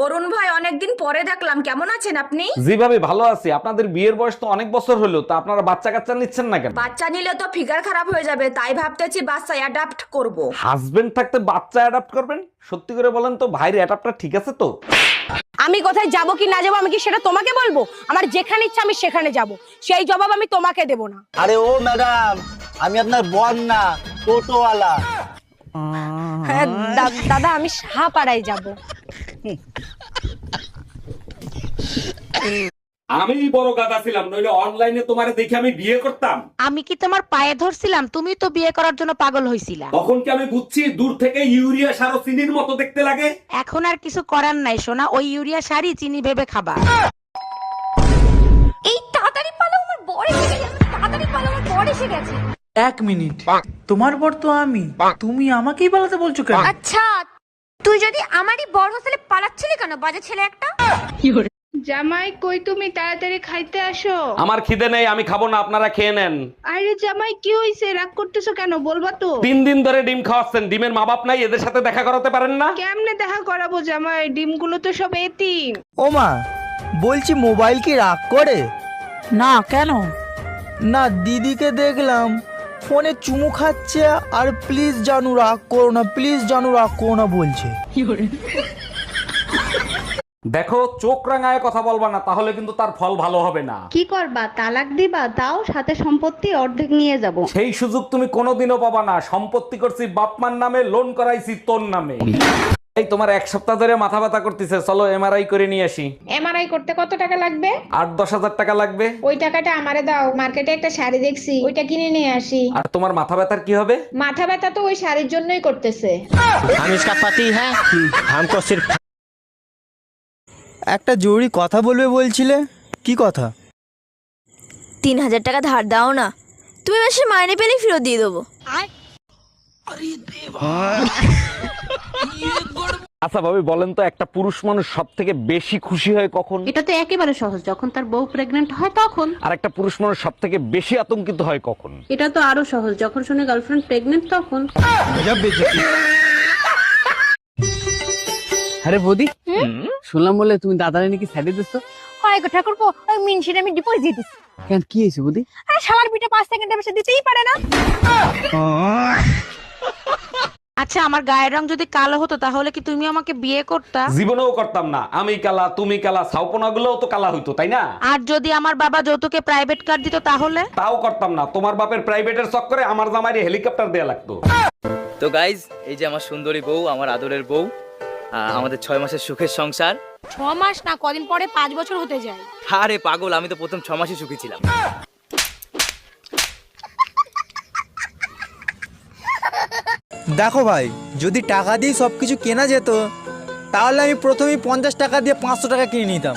অরুণ ভাই, অনেকদিন পরে দেখলাম, কেমন আছেন আপনি? জি ভাবি, ভালো আছি। আপনাদের বিয়ের বয়স তো অনেক বছর হলো, তা আপনারা বাচ্চা কাচ্চা নিচ্ছেন না কেন? বাচ্চা নিলে তো ফিগার খারাপ হয়ে যাবে, তাই ভাবতেছি বাচ্চা অ্যাডাপ্ট করব। হাজবেন্ড থাকতে বাচ্চা অ্যাডাপ্ট করবেন? সত্যি করে বলেন তো, ভাইয়ের অ্যাডাপ্টার ঠিক আছে তো? আমি কোথায় যাব কি না যাব আমি কি সেটা তোমাকে বলবো? আমার যেখানে ইচ্ছা আমি সেখানে যাব, সেই জবাব আমি তোমাকে দেব না। আরে ও ম্যাডাম, আমি আপনার বর না, টোটোওয়ালা। হ্যাঁ, দাদা আমি সাহাপাড়ায় যাব। আমি বড় গাদা ছিলাম, নইলে অনলাইনে তোমারে দেখে আমি বিয়ে করতাম। আমি কি তোমার পায়ে ধরছিলাম? তুমি তো বিয়ে করার জন্য পাগল হইছিলা। তখন কি আমি বুঝছি দূর থেকে ইউরিয়া সার ও চিনির মতো দেখতে লাগে? এখন আর কিছু করার নাই সোনা, ওই ইউরিয়া শাড়ি চিনি ভেবে খাবা। এই তাড়াতাড়ি পালো, আমার বর এসে গেছে। তাড়াতাড়ি পালো, আমার বর এসে গেছে। 1 মিনিট, তোমার বর তো আমি, তুমি আমাকেই পালাতে বলছো কেন? আচ্ছা, তুই যদি আমারই বর হোস্টেলে পালাচ্ছিলি কেন, বাজে ছেলে একটা? জামাই কই, তুমি তাড়াতাড়ি খাইতে আসো। আমার খিদে নেই, আমি খাবো না, আপনারা খেয়ে নেন। আরে জামাই কি হইছে, রাগ করতেছো কেন, বলবা তো? 3 দিন ধরে ডিম খাওয়াচ্ছেন, ডিমের মা বাপ নাই, এদের সাথে দেখা করাতে পারেন না? কেমনে দেখা করাবো জামাই, ডিমগুলো তো সব এতিম। ও মা, বলছি মোবাইল কি রাগ করে? না, কেন? না, দিদিকে দেখলাম ফোনে চুমু খাচ্ছে আর প্লিজ জানু রাগ করো না, প্লিজ জানু রাগ করো না বলছে। দেখো, চোখ রাঙায় কথা বলবা না, তাহলে কিন্তু তার ফল ভালো হবে না। কি করবা, তালাক দিবা? দাও, সাথে সম্পত্তি অর্ধেক নিয়ে যাব। সেই সুযোগ তুমি কোনোদিনও পাবা না। সম্পত্তি করছি বাপমার নামে, লোন করাইছি তোর নামে। এই তোমার 1 সপ্তাহ ধরে মাথা ব্যথা করতেছে, চলো এমআরআই করে নিয়ে আসি। এমআরআই করতে কত টাকা লাগবে? 8-10 হাজার টাকা লাগবে। ওই টাকাটা আমারে দাও, মার্কেটে একটা শাড়ি দেখছি, ওইটা কিনে নিয়ে আসি। আর তোমার মাথা ব্যথার কি হবে? মাথা ব্যথা তো ওই শাড়ির জন্যই করতেছে। हम इसका पति है, हमको सिर्फ একটা জরুরি কথা বলবে বলছিলে, কি কথা? 3000 টাকা ধার দাও না, তুমি মাসে মাইনে পেলে ফেরত দিয়ে দেবো। আচ্ছা ভাবি, বলেন তো, একটা পুরুষ মানুষ সব থেকে বেশি খুশি হয় কখন? এটা তো একেবারে সহজ, যখন তার বউ প্রেগনেন্ট হয় তখন। আর একটা পুরুষ মানুষ সব থেকে বেশি আতঙ্কিত হয় কখন? এটা তো আরো সহজ, যখন শুনে গার্লফ্রেন্ড প্রেগনেন্ট তখন। আরে বৌদি, শুনলাম বলে তুমি দাদারে নাকি স্যালারি দিচ্ছ। হয় গো ঠাকুরপো, ওই মিনসিরে আমি ডিপোজিট দিছি। কেন, কি হয়েছে বৌদি? আরে শালার পিঠে 5 সেকেন্ডে বেশি দিতেই পারে না। আচ্ছা, আমার গায়ের রং যদি কালো হতো তাহলে কি তুমি আমাকে বিয়ে করতা? জীবনেও করতাম না। আমি কালা, তুমি কালা, ছাউপনা গুলোও তো কালা হইতো, তাই না? আর যদি আমার বাবা যৌতুকে প্রাইভেট কার দিত তাহলে? তাও করতাম না। তোমার বাপের প্রাইভেটের চক্করে আমার জামাইরে হেলিকপ্টার দেয়া লাগতো। তো গাইজ, এই যে আমার সুন্দরী বউ, আমার আদরের বউ, আমাদের 6 মাসের সুখের সংসার। 6 মাস না, কদিন পরে 5 বছর হতে যায়। আরে পাগল, আমি তো প্রথম 6 মাসই সুখী ছিলাম। দেখো ভাই, যদি টাকা দিয়ে সবকিছু কেনা যেত তাহলে আমি প্রথমেই 50 টাকা দিয়ে 500 টাকা কিনে নিতাম।